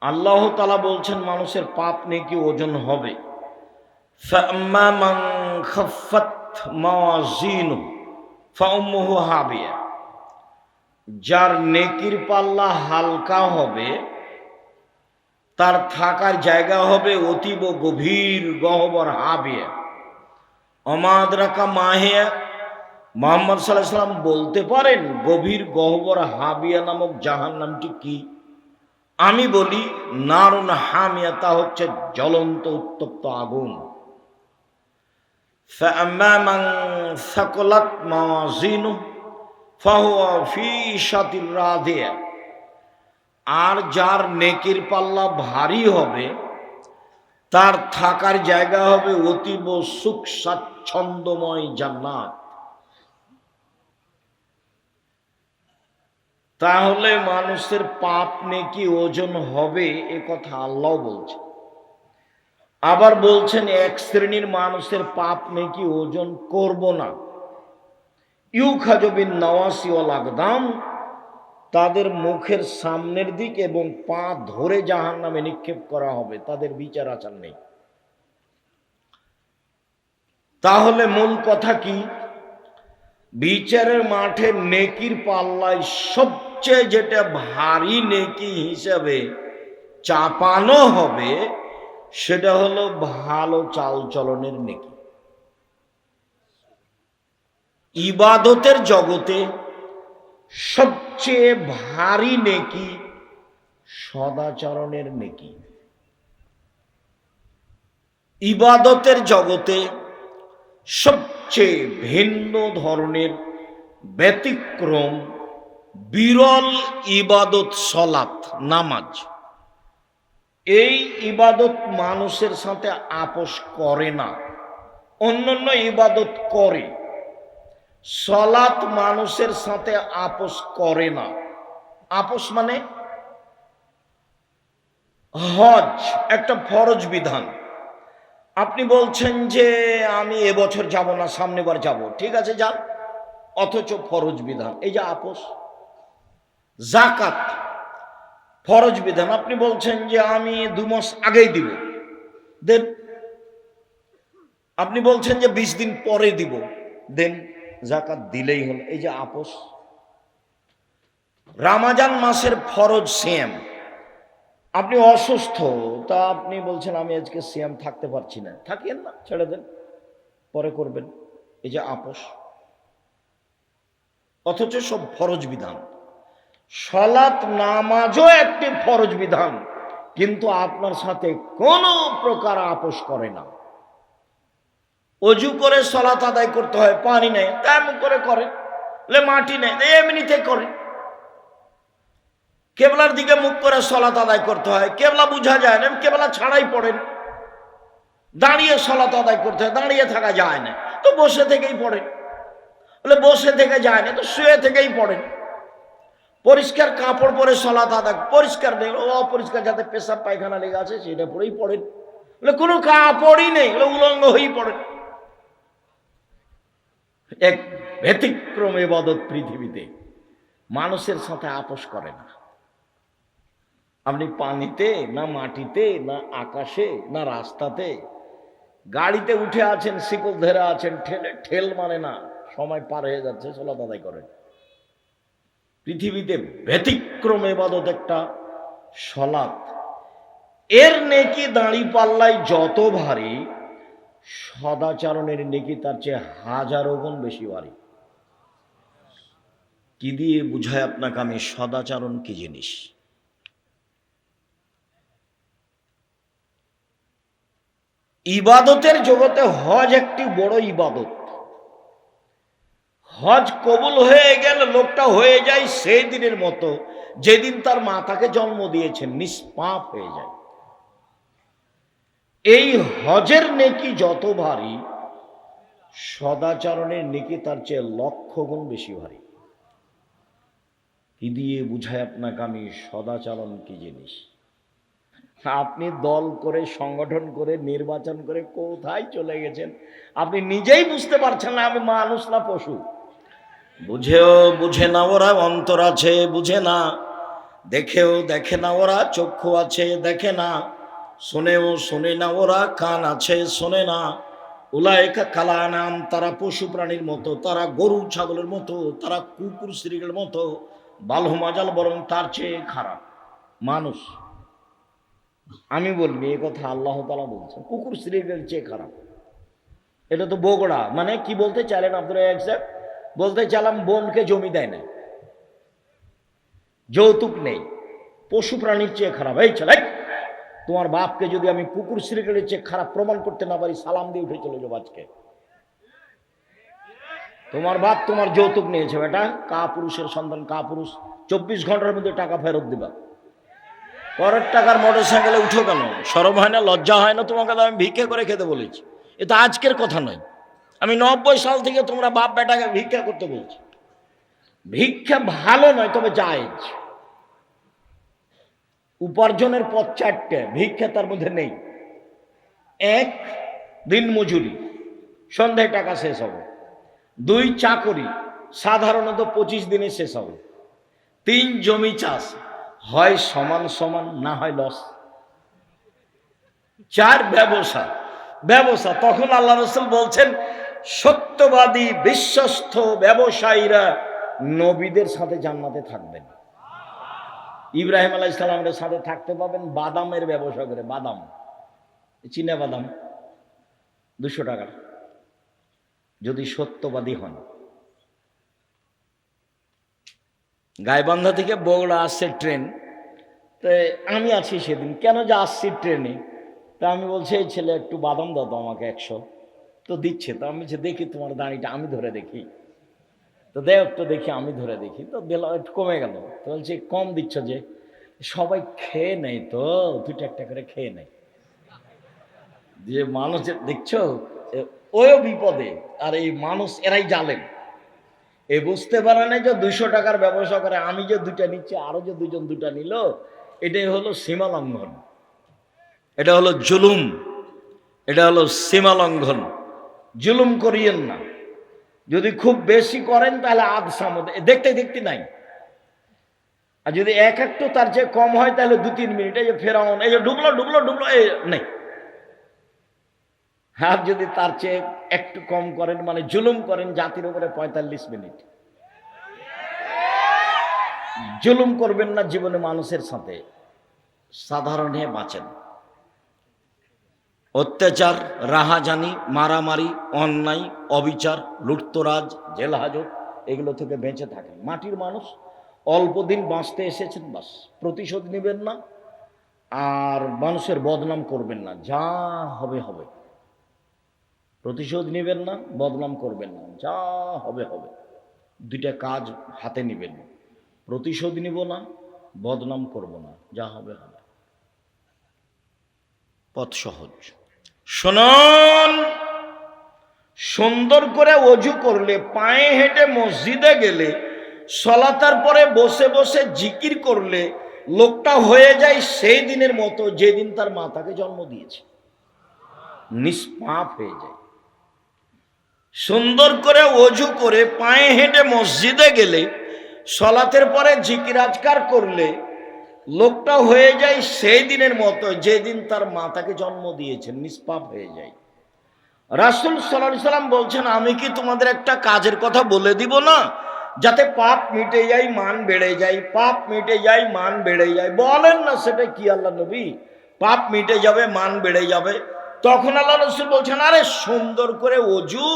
আল্লাহ তাআলা বলছেন মানুষের পাপ নেকি ওজন হবে। ফাম্মা মান খাফফাত মাওয়াজিনুহু ফাউম্মুহু হাবিয়া, যার নেকির পাল্লা হালকা হবে তার থাকার জায়গা হবে অতীব গভীর গহ্বর হাবিয়া। অমাদ্রাকা মাহিয়া, মুহাম্মদ সাল্লাল্লাহু আলাইহি ওয়াসাল্লাম বলতে পারেন গভীর গহ্বর হাবিয়া নামক জাহান্নামটি কি? আমি বলি নারুন হামিয়া, তা হচ্ছে জ্বলন্ত উত্তপ্ত আগুন। ফাআম্মা মান সাকুলাত মাওয়াজিনুহু ফাহুয়া ফি ঈশাতির রাদিয়া, আর যার নেকির পাল্লা ভারী হবে তার থাকার জায়গা হবে অতীব সুখ স্বাচ্ছন্দ্যময় জান্নাত। তাহলে মানুষের পাপ নেকি ওজন হবে, এ কথা আল্লাহ বলছে। আবার বলছেন এক শ্রেণীর মানুষের পাপ নেকি ওজন করব না। ইউখাযু বিন নাওয়াসি ওয়াল আকদাম, তাদের মুখের সামনের দিক এবং পা ধরে জাহান্নামে নিক্ষেপ করা হবে, তাদের বিচার আচার নেই। তাহলে মূল কথা কি? বিচারের মাঠে নেকির পাল্লায় সবচেয়ে যেটা ভারী নেকি হিসাবে চাপানো হবে সেটা হলো ভালো চালচলনের নেকি। ইবাদতের জগতে সবচেয়ে ভারী নেকি সদাচরণের নেকি। ইবাদতের জগতে সবচেয়ে ভিন্ন ধরনের ব্যতিক্রম বিরল ইবাদত সলাত, নামাজ। এই ইবাদত মানুষের সাথে আপোষ করে না, অন্যান্য ইবাদত করে। সলাত মানুষের সাথে আপোষ করে না। আপোষ মানে হজ একটা ফরজ বিধান, আপনি বলছেন যে আমি এবছর যাব না, সামনেবার যাব, ঠিক আছে যান, অথচ ফরজ বিধান, এই যে আপোষ। যাকাত ফরজ বিধান, আপনি বলছেন যে আমি 2 মাস আগেই দিব, দেন। আপনি বলছেন যে 20 দিন পরে দিব, দেন, যাকাত দিলেই হল, এই যে আপোষ। রমজান মাসের ফরজ সিয়াম, আপনি অসুস্থ, তা আপনি বলছেন আমি আজকে সিয়াম থাকতে পারছি না, থাকিয়েন না, ছেড়ে দেন, পরে করবেন, এই যে আপোষ। অথচ সব ফরজ বিধান। সালাত নামাজও একটি ফরজ বিধান, কিন্তু আপনার সাথে কোনো প্রকার আপোষ করে না। অজু করে সালাত আদায় করতে হয়, পানি নেই, তেমন করে করে, মাটি নেই, এমনিতে করে। কেবলার দিকে মুখ করে সালাত আদায় করতে হয়, কেবলা বোঝা যায় না, কেবলা ছাড়াই পড়েন। দাঁড়িয়ে সালাত আদায় করতে হয়, দাঁড়িয়ে থাকা যায় না, তো বসে থেকেই পড়েন। বসে থেকে যায় না, তো শুয়ে থেকেই পড়েন। পরিষ্কার কাপড় পরে সালাত আদায়, পরিষ্কার নেই, অপরিষ্কার যাতে পেশাব পায়খানা লেগে আছে সেটা পরেই পড়েন। কোনো কাপড়ই নেই, উলঙ্গ হয়েই পড়েন। এক ব্যতিক্রম ইবাদত পৃথিবীতে, মানুষের সাথে আপোষ করে না। আপনি পানিতে না, মাটিতে না, আকাশে না, রাস্তাতে, গাড়িতে উঠে আছেন, শিকল ধরে আছেন, ঠেল মানে না, সময় পার হয়ে যাচ্ছে, সালাত আদায় করেন। পৃথিবীতে ব্যতিক্রম ইবাদত একটা সালাত। এর নেকি দাঁড়ি পাল্লায় যত ভারী, সদাচরণের নেকি তার চেয়ে হাজারো গুণ বেশি ভারী। কি দিয়ে বুঝায় আপনাকে আমি সদাচরণ কি জিনিস? ইবাদতের জগতে হজ একটি বড় ইবাদত। হজ কবুল হয়ে গেল, লোকটা হয়ে যায় সেই দিনের মতো যেদিন তার মাতাকে জন্ম দিয়েছেন, নিষ্পাপ হয়ে যায়। এই হজের নেকি যত ভারী, সদাচরণের নেকি তার চেয়ে লক্ষ গুণ বেশি ভারী। কি দিয়ে বুঝায় আপনাকে আমি সদাচরণ কি জিনিস? আপনি দল করে, সংগঠন করে, নির্বাচন করে কোথায় চলে গেছেন আপনি নিজেই বুঝতে পারছেন না। আমি মানুষ না পশু? বুঝেও বুঝে না, ওরা অন্তর আছে, বুঝে না দেখেও দেখে না ওরা, চক্ষু আছে দেখে না, শোনেও শোনে না ওরা, কান আছে শোনে না। উলাইকা কালানাম, তারা পশু প্রাণীর মতো, তারা গরু ছাগলের মতো, তারা কুকুর শ্রীগের মতো। বালহুমাজাল, বরং তার চেয়ে খারাপ মানুষ। আমি বলবি এ কথা আল্লাহ তাআলা বলছেন, কুকুর শ্রীগের চেয়ে খারাপ। এটা তো বগড়া, মানে কি বলতে চাইলেন আব্দুল রাজ্জাক সাহেব? বলতে চাইলাম বোনকে জমি দেয় না, যৌতুক নেই, পশু প্রাণীর চেয়ে খারাপ। এই ছেলে, তোমার বাপকে যদি আমি কুকুর শ্রীগের চেয়ে খারাপ প্রমাণ করতে না পারি, সালাম দিয়ে উঠে চলে যাবো আজকে। তোমার বাপ তোমার যৌতুক নিয়েছে বেটা, কা পুরুষের সন্তান, কা পুরুষ, 24 ঘন্টার মধ্যে টাকা ফেরত দিবা। পরের টাকার মোটর সাইকেলে উঠো কেন? শরম হয় না, লজ্জা হয় না তোমাকে? তো আমি ভিক্ষা করে খেতে বলেছি, এটা আজকের কথা নয়। আমি 90 সাল থেকে তোমরা বাপ বেটাকে ভিক্ষা করতে বলছি। ভিক্ষা ভালো নয়, তবে জায়েজ। উপার্জনের পথ 4টে, ভিক্ষা তার মধ্যে নেই। 1, দিন মজুরি, সন্ধ্যায় টাকা শেষ হবে। 2, চাকরি, সাধারণত 25 দিনে শেষ হবে। 3, জমি চাষ, হয় সমান সমান, না হয় লস। 4, ব্যবসা। ব্যবসা, তখন আল্লাহ রাসূল বলছেন সত্যবাদী বিশ্বস্ত ব্যবসায়ীরা নবীদের সাথে জান্নাতে থাকবেন। ইব্রাহিম আলাইহিস সালামের সাথে থাকতে পাবেন বাদামের ব্যবসা করে। বাদাম, চীনা বাদাম 200 টাকা, যদি সত্যবাদী হন। গাইবান্ধা থেকে বগুড়া আসছে ট্রেন, তো আমি আছি সেদিন, কেন যে আসছি ট্রেনে, তা আমি বলছি এই ছেলে একটু বাদাম দাও তো আমাকে 100। তো দিচ্ছে, তো আমি বলছি দেখি তোমার দাঁড়িটা আমি ধরে দেখি, তো দেখ একটু দেখি, আমি ধরে দেখি, তো দিলাম, একটু কমে গেল। তো বলছি কম দিচ্ছ যে? সবাই খেয়ে নেয় তো, 2টা একটা করে খেয়ে নেয়। যে মানুষ দেখছো ওইও বিপদে, আর এই মানুষ এরাই জালেন। এ বুঝতে পারে না যে 200 টাকার ব্যবসা করে, আমি যে 2টা নিচ্ছি, আরো যে 2জন 2টা নিল, এটাই হলো সীমা লঙ্ঘন, এটা হলো জুলুম, এটা হলো সীমা লঙ্ঘন। জুলুম করিয়েন না। যদি খুব বেশি করেন তাহলে আধ সামুদ দেখতে দেখতে নাই, আর যদি একটু তার চেয়ে কম হয় তাহলে 2-3 মিনিট, এই যে ফেরাউন, এই যে ডুবলো ডুবলো ডুবলো, এই নেই। আর যদি তার চেয়ে একটু কম করেন, মানে জুলুম করেন জাতির উপরে, 45 মিনিট। জুলুম করবেন না জীবনে মানুষের সাথে, সাধারণ হয়ে বাঁচেন। অত্যাচার, রাহাজানি, মারামারি, অন্যায়, অবিচার, লুটতরাজ, জেল হাজত, এগুলো থেকে বেঁচে থাকেন। মাটির মানুষ, অল্প দিন বাঁচতে এসেছেন, বাস। প্রতিশোধ নেবেন না, আর মানুষের বদনাম করবেন না, যা হবে হবে। প্রতিশোধ নেবেন না, বদনাম করবেন না, যা হবে হবে। 2টা কাজ হাতে নেবেন, প্রতিশোধ নিব না, বদনাম করব না, যা হবে হবে। পথ সহজ। শুনুন, সুন্দর করে অজু করলে, পায়ে হেঁটে মসজিদে গেলে, সলাতার পরে বসে বসে জিকির করলে, লোকটা হয়ে যায় সেই দিনের মতো যেদিন তার মাতাকে জন্ম দিয়েছে, নিষ্পাপ হয়ে যায়। সুন্দর করে অজু করে পায়ে হেঁটে মসজিদে গেলে, সলাতের পরে জিকির আজকার করলে, লোকটা হয়ে যায় সেই দিনের মতো যেদিন তার মাতাকে জন্ম দিয়েছেন, নিষ্পাপ হয়ে যায়। রাসূল সাল্লাল্লাহু আলাইহি সাল্লাম বলছেন, আমি কি তোমাদের একটা কাজের কথা বলে দিব না, যাতে পাপ মিটে যায়, মান বেড়ে যায়? পাপ মিটে যায়, মান বেড়ে যায়। বলেন না সেটা কি আল্লাহ নবী? পাপ মিটে যাবে, মান বেড়ে যাবে। তখন আল্লাহ রাসূল বলছেন, আরে সুন্দর করে অজু,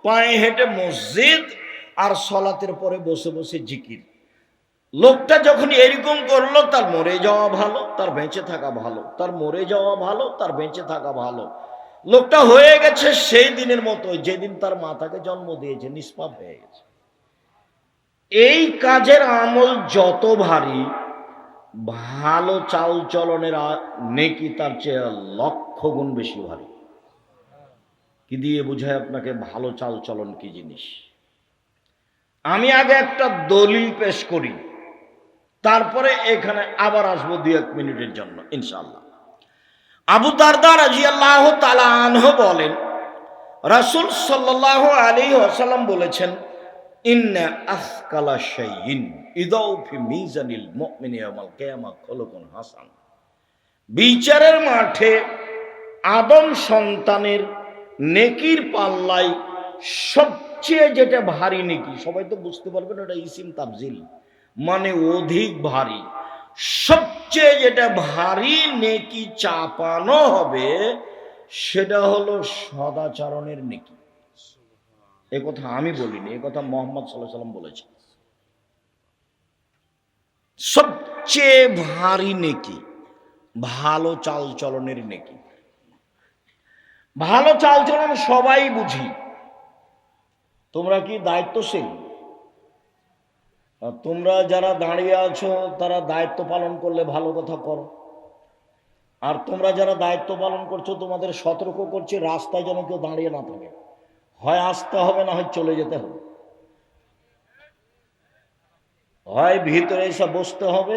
পায়ে হেঁটে মসজিদ, আর সলাতের পরে বসে বসে জিকির। লোকটা যখন এরকম করলো, তার মরে যাওয়া ভালো, তার বেঁচে থাকা ভালো। তার মরে যাওয়া ভালো, তার বেঁচে থাকা ভালো। লোকটা হয়ে গেছে সেই দিনের মতো যেদিন তার মাতাকে জন্ম দিয়েছে, নিষ্পাপ হয়ে গেছে। এই কাজের আমল যত ভারী, ভালো চাল চলনের নেকি তার চেয়ে 1,00,000 গুণ বেশি ভারী। কি দিয়ে বুঝায় আপনাকে ভালো চাল চলন কি জিনিস? আমি আগে একটা দলিল পেশ করি, তারপরে এখানে আবার আসবো 2-1 মিনিটের জন্য ইনশাআল্লাহ। আবু দারদা রাদিয়াল্লাহু তাআলা আনহু বলেন, রাসূল সাল্লাল্লাহু আলাইহি ওয়াসাল্লাম বলেছেন, ইন্না আসকালা শাইইন ইদাউ ফি মিজানিল মুমিনি ইয়াউমাল কিয়ামাহ খুলুকুন হাসান। বিচারের মাঠে আদম সন্তানের নেকির পাল্লায় সবচেয়ে যেটা ভারী নেকি, সবাই তো বুঝতে পারবেন ওটা ইসিম তাফজিল, মানে অধিক ভারী। সবচেয়ে যেটা ভারী নেকি চাপানো হবে সেটা হলো সদাচরণের নেকি। এ কথা আমি বলিনি, এ কথা মুহাম্মদ সাল্লাল্লাহু আলাইহি ওয়াসাল্লাম বলেছেন। সবচেয়ে ভারী নেকি ভালো চালচলনের নেকি। ভালো চালচলন সবাই বুঝি। তোমরা কি দায়িত্বশীল? তোমরা যারা দাঁড়িয়ে আছো তারা দায়িত্ব পালন করলে ভালো কথা করো। আর তোমরা যারা দায়িত্ব পালন করছো তোমাদের সতর্ক করছি রাস্তায় যেন কেউ দাঁড়িয়ে না থাকে। হয় আসতে হবে, না হয় চলে যেতে হবে। হয় ভিতরে এসে বসতে হবে,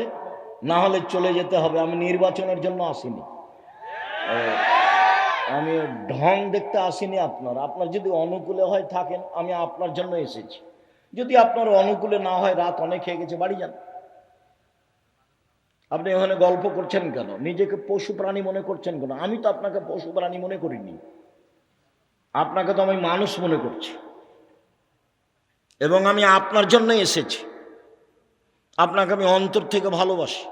না হলে চলে যেতে হবে। আমি নির্বাচনের জন্য আসিনি, আমি ঢং দেখতে আসিনি। আপনার যদি অনুকূলে হয় থাকেন, আমি আপনার জন্য এসেছি। যদি আপনার অনুকূলে না হয়, রাত অনেক হয়ে গেছে, বাড়ি যান। আপনি এখানে গল্প করছেন কেন? নিজেকে পশু প্রাণী মনে করছেন কেন? আমি তো আপনাকে পশু প্রাণী মনে করিনি, আপনাকে তো আমি মানুষ মনে করছি, এবং আমি আপনার জন্য এসেছি। আপনাকে আমি অন্তর থেকে ভালোবাসি।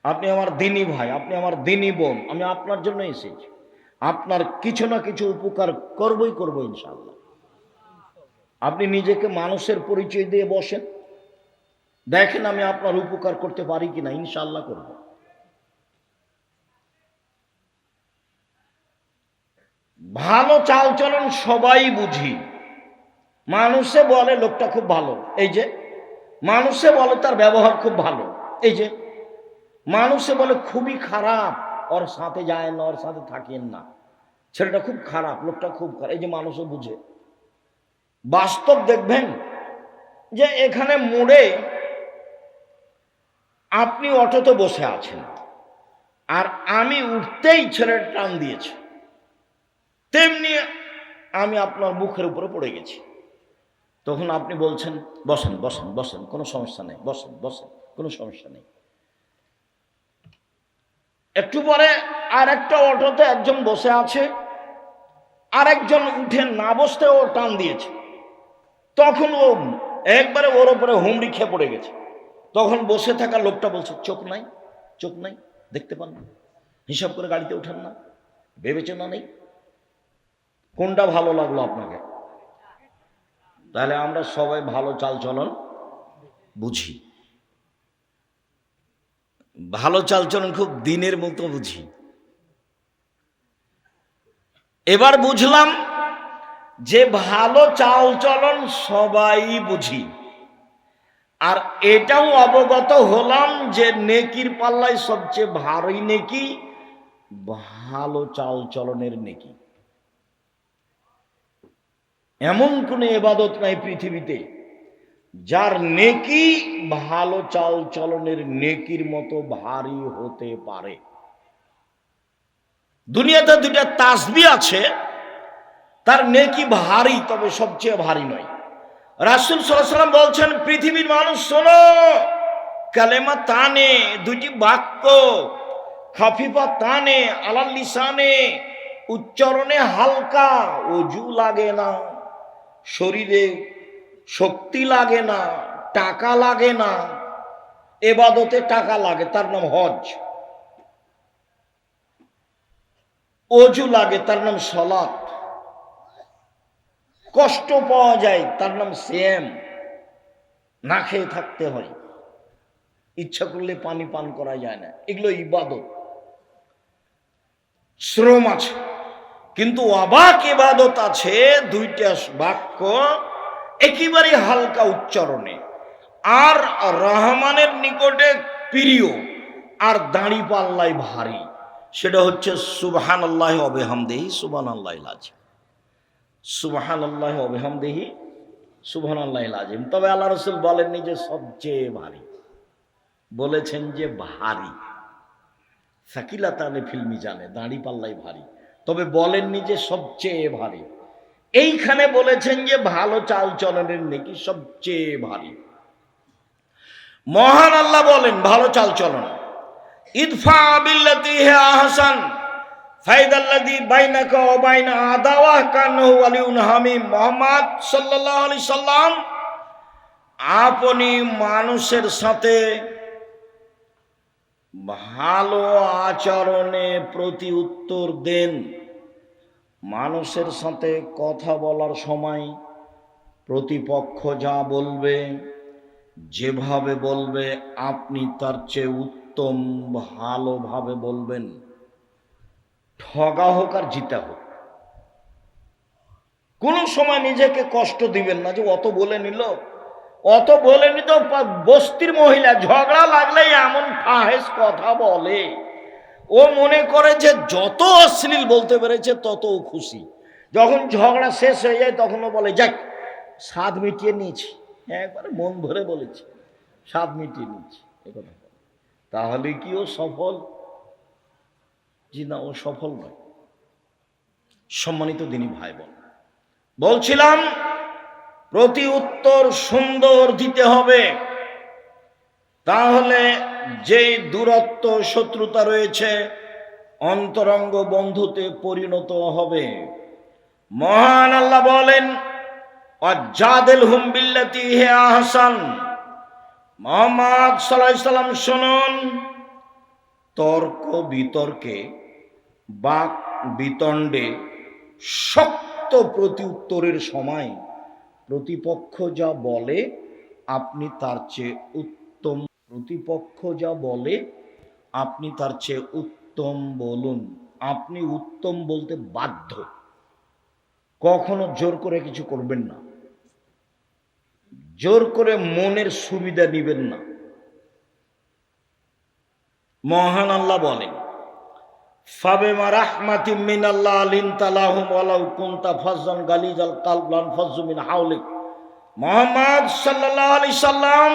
আপনি আমার দিনী ভাই, আপনি আমার দিনী বোন। আমি আপনার জন্য এসেছি, আপনার কিছু না কিছু উপকার করবো ইনশাআল্লাহ। আপনি নিজেকে মানুষের পরিচয় দিয়ে বসেন, দেখেন আমি আপনার উপকার করতে পারি কিনা, ইনশাআল্লাহ করব। ভালো চালচলন সবাই বুঝি। মানুষে বলে লোকটা খুব ভালো, এই যে মানুষে বলে তার ব্যবহার খুব ভালো, এই যে মানুষে বলে খুবই খারাপ, ওর সাথে যায় না, ওর সাথে থাকেন না, ছেলেটা খুব খারাপ, লোকটা খুব খারাপ, এই যে মানুষে বুঝে। বাস্তব দেখবেন যে এখানে মোড়ে আপনি অটোতে বসে আছেন, আর আমি উঠতেই ছেলেটা টান দিয়েছে, তেমনি আমি আপনার মুখের উপরে পড়ে গেছি। তখন আপনি বলছেন বসেন বসেন বসেন, কোনো সমস্যা নেই, বসেন বসেন, কোনো সমস্যা নেই। একটু পরে আর একটা অটোতে একজন বসে আছে, আর একজন উঠে না বসতে ও টান দিয়েছে। তখন ও একবারে ওর উপরে হুমড়ি খেয়ে পড়ে গেছে। তখন বসে থাকা লোকটা বলছে চোখ নাই, চোখ নাই, দেখতে পান না, হিসাব করে গাড়িতে উঠান না, বিবেচনা নেই। কোনটা ভালো লাগলো আপনাকে? তাহলে আমরা সবাই ভালো চালচলন বুঝি, ভালো চালচলন খুব দিনের মতো বুঝি। এবার বুঝলাম যে ভালো চালচলন সবাই বুঝি, আর এটাও অবগত হলাম যে নেকির পাল্লায় সবচেয়ে ভারী নেকি ভালো চালচলনের নেকি। এমন কোন ইবাদত নাই পৃথিবীতে যার নেকি ভালো চালচলনের নেকির মতো ভারী হতে পারে। দুনিয়াতে দুইটা তাসবিহ আছে, তার নেকি ভারী, তবে সবচেয়ে ভারী নয়। রাসূল সাল্লাল্লাহু আলাইহি ওয়াসাল্লাম বলছেন, পৃথিবীর মানুষ শোনো, কালেমা তানে, দুইটি বাক্য, খাফিফা তানে আলাল লিসানে, উচ্চারণে হালকা, ওযু লাগে না, শরীরে শক্তি লাগে না, টাকা লাগে না। ইবাদতে টাকা লাগে, তার নাম হজ। ওযু লাগে, তার নাম সালাত। কষ্ট পাওয়া যায়, তার নাম সিয়াম, না খেয়ে থাকতে হয়, ইচ্ছা করলে পানি পান করা যায় না। এগুলো ইবাদত, শ্রম আছে। কিন্তু অবাক ইবাদত আছে, দুইটা বাক্য একেবারে হালকা উচ্চারণে, আর রহমানের নিকটে প্রিয়, আর দাড়ি পাল্লায় ভারী। সেটা হচ্ছে সুবহানাল্লাহি ওয়া বিহামদিহি সুবহানাল্লাহিল আযীম, সুবহানাল্লাহি ওয়া বিহামদিহি সুবহানাল্লাহিল আযীম। তবে আল্লাহ রাসূল বলেননি যে সবচেয়ে ভারী, বলেছেন যে ভারী। সাকিলাতানে ফিল মিজানে, দাড়ি পাল্লাই ভারী, তবে বলেননি যে সবচেয়ে ভারী। এইখানে বলেছেন যে ভালো চাল চলনের নেকি সবচেয়ে ভারী। মহান আল্লাহ বলেন ভালো চাল চলন, ইদফা বিল্লাতি হি আহসান ফাইদাল্লাযী বাইনাকা ওয়া বাইনা আদাওয়াহ কান্নাহু ওয়ালিউন হামিম। মুহাম্মদ সাল্লাল্লাহু আলাইহি সাল্লাম আপনি মানুষের সাথে ভালো আচরণে প্রতি উত্তর দেন। মানুষের সাথে কথা বলার সময় প্রতিপক্ষ যা বলবে, যেভাবে বলবে, আপনি তার চেয়ে উত্তম ভালোভাবে বলবেন। ঠগা হোক আর জিতা হোক, কোনো সময় নিজেকে কষ্ট দিবেন না যে অত বলে নিল, অত বলে নিত। বস্তির মহিলা ঝগড়া লাগলেই এমন ফাহেস কথা বলে, ও মনে করে যে যত অশ্লীল বলতে পেরেছে তত খুশি। যখন ঝগড়া শেষ হয়ে যায় তখন ও বলে যাক স্বাদ মিটিয়ে নিয়েছি, একবারে মন ভরে বলেছি, স্বাদ মিটিয়ে নিয়েছি। তাহলে কি ও সফল? জি না, ও সফল নয়। সম্মানিত দিনী ভাই বোন, বলছিলাম প্রতি উত্তর সুন্দর দিতে হবে, তাহলে যে দূরত্ব শত্রুতা রয়েছে অন্তরঙ্গ বন্ধুতে পরিণত হবে। মহান আল্লাহ বলেন ওয়াজাদিলহুম বিল্লাতি হি আহসান। মুহাম্মদ সাল্লাল্লাহু আলাইহি সাল্লাম শুনুন, তর্ক বিতর্কে, বাক বিতণ্ডে, শক্ত প্রতি উত্তরের সময় প্রতিপক্ষ যা বলে আপনি তার চেয়ে উত্তম, প্রতিপক্ষ যা বলে আপনি তার চেয়ে উত্তম বলুন। আপনি উত্তম বলতে বাধ্য, কখনো জোর করে কিছু করবেন না, জোর করে মনের সুবিধা নিবেন না। মহান আল্লাহ বলেন ফাবিমা রাহমাতিম মিনাল্লাহ লিনতা লাহুম ওয়ালাউ কুনতা ফাজ্জান গালিজাল কালব লানফাজ্জু মিন হাওলিক। মুহাম্মদ সাল্লাল্লাহু আলাইহি সাল্লাম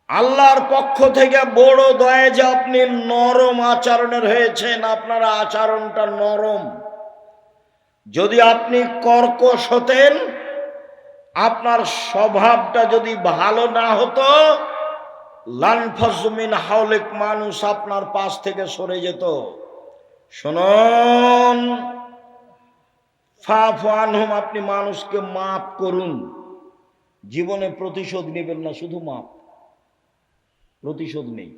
আল্লাহর পক্ষ থেকে বড় দয়া যে আপনি নরম আচরণের হয়েছেন, আপনার আচরণটা নরম। যদি আপনি কর্কশ হতেন, আপনার স্বভাবটা যদি ভালো না হতো, লানফাজ্জু মিন হাওলিক, মানুষ আপনার পাশ থেকে সরে যেত। শুনুন, ফাফু আনহুম, আপনি মানুষকে মাফ করুন। জীবনে প্রতিশোধ নেবেন না, শুধু মাফ। প্রতিশোধ নেই,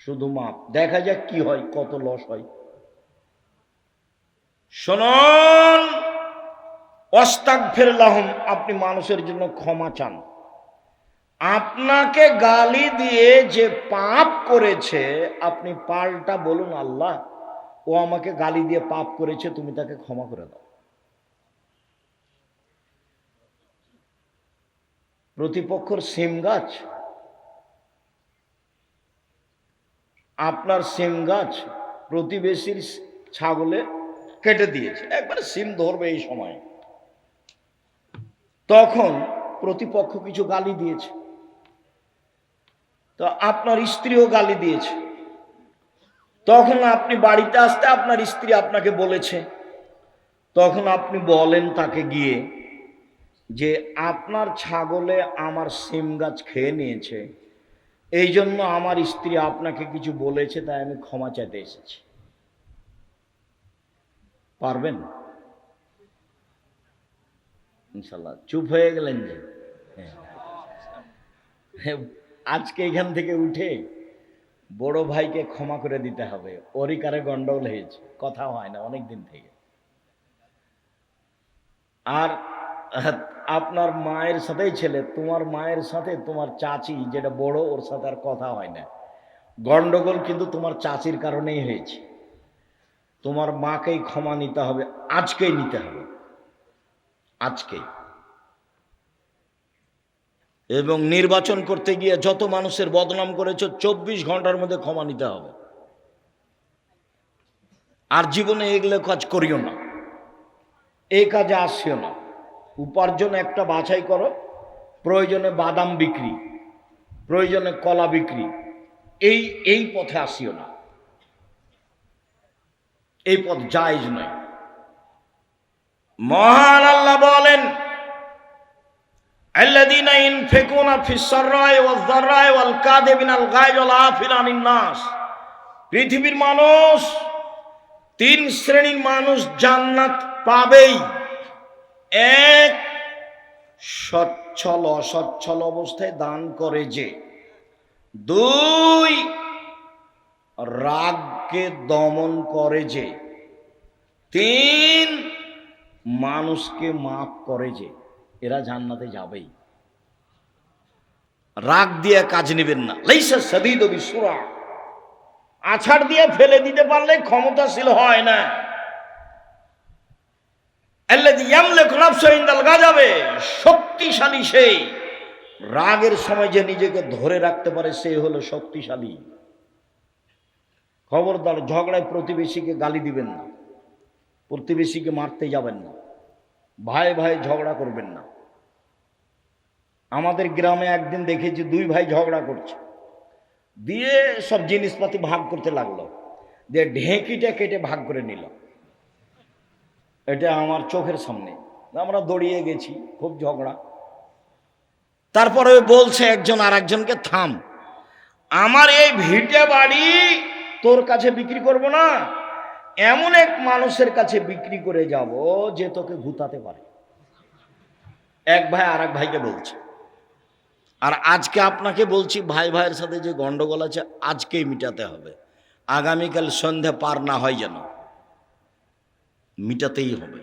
শুধু মাপ, দেখা যাক কি হয়, কত লস হয়। শুনুন, ওয়াস্তাগফির লাহুম, আপনি মানুষের জন্য ক্ষমা চান। আপনাকে গালি দিয়ে যে পাপ করেছে, আপনি পাল্টা বলুন আল্লাহ ও আমাকে গালি দিয়ে পাপ করেছে, তুমি তাকে ক্ষমা করে দাও। প্রতিপক্ষের সিম গাছ, আপনার সিম গাছ প্রতিবেশীর ছাগলে কেটে দিয়েছে, একবারে সিম ধরবে এই সময়, তখন প্রতিপক্ষ কিছু গালি দিয়েছে, তো আপনার স্ত্রীও গালি দিয়েছে, তখন আপনি বাড়িতে আসতে আপনার স্ত্রী আপনাকে বলেছে, তখন আপনি বলেন তাকে গিয়ে যে আপনার ছাগলে আমার সিম গাছ খেয়ে নিয়েছে, এই জন্য আমার স্ত্রী আপনাকে কিছু বলেছে, তাই আমি ক্ষমা চাইতে এসেছি। পারবেন? ইনশাল্লাহ। চুপ হয়ে গেলেন যে? আজকে এখান থেকে উঠে বড় ভাইকে ক্ষমা করে দিতে হবে, ওরই কারে গন্ডগোল হয়েছে, কথা হয় না অনেক দিন থেকে। আর আপনার মায়ের সাথেই ছেলে, তোমার মায়ের সাথে তোমার চাচি যেটা বড়, ওর সাথে আর কথা হয় না, গন্ডগোল কিন্তু তোমার চাচির কারণেই হয়েছে। তোমার মাকেই ক্ষমা নিতে হবে, আজকেই নিতে হবে, আজকেই। এবং নির্বাচন করতে গিয়ে যত মানুষের বদনাম করেছ, 24 ঘন্টার মধ্যে ক্ষমা নিতে হবে। আর জীবনে এগুলো কাজ করিও না, এই কাজে আসিও না। উপার্জন একটা বাছাই করো, প্রয়োজনে বাদাম বিক্রি, প্রয়োজনে কলা বিক্রি, এই পথে আসিও না, এই পথ জায়েজ নয়। মহান আল্লাহ বলেন, আল্লাযীনা ইনফিকুনা ফিস সাররাই ওয়াজ যাররাই ওয়াল কাযিবিনাল গায়জ ওয়াল আফিনা আনিন নাস। পৃথিবীর মানুষ, তিন শ্রেণীর মানুষ জান্নাত পাবেই। এক, সচ্ছল অসচ্ছল অবস্থায় দান করে যে। দুই, রাগকে দমন করে যে। তিন, মানুষকে মাফ করে যে। এরা জান্নাতে যাবেই। রাগ দিয়ে কাজ নেবেন না। লাইসা সাদীদু বিসুরা, আছাড় দিয়ে ফেলে দিতে পারলে ক্ষমতাশীল হয় না। আল্লাযী ইয়ামলিকু নাফসাহু ইনদাল গাযাবে, শক্তিশালী সেই। রাগের সময় যে নিজেকে ধরে রাখতে পারে সে হলো শক্তিশালী। খবরদার ঝগড়ায় প্রতিবেশীকে গালি দিবেন না, প্রতিবেশীকে মারতে যাবেন না, ভাই ভাই ঝগড়া করবেন না। আমাদের গ্রামে একদিন দেখেছি দুই ভাই ঝগড়া করছে, দিয়ে সব জিনিসপাতি ভাগ করতে লাগলো, দিয়ে ঢেঁকিটা কেটে ভাগ করে নিল। এটা আমার চোখের সামনে, আমরা দৌড়িয়ে গেছি, খুব ঝগড়া। তারপরে বলছে একজন আর একজনকে, থাম, আমার এই ভিটে বাড়ি তোর কাছে বিক্রি করব না, এমন এক মানুষের কাছে বিক্রি করে যাব যে তোকে ভুতাতে পারে। এক ভাই আর এক ভাইকে বলছে। আর আজকে আপনাকে বলছি, ভাই ভাইয়ের সাথে যে গন্ডগোল আছে আজকেই মিটাতে হবে, আগামীকাল সন্ধ্যা পার না হয় যেন, মিটাতেই হবে।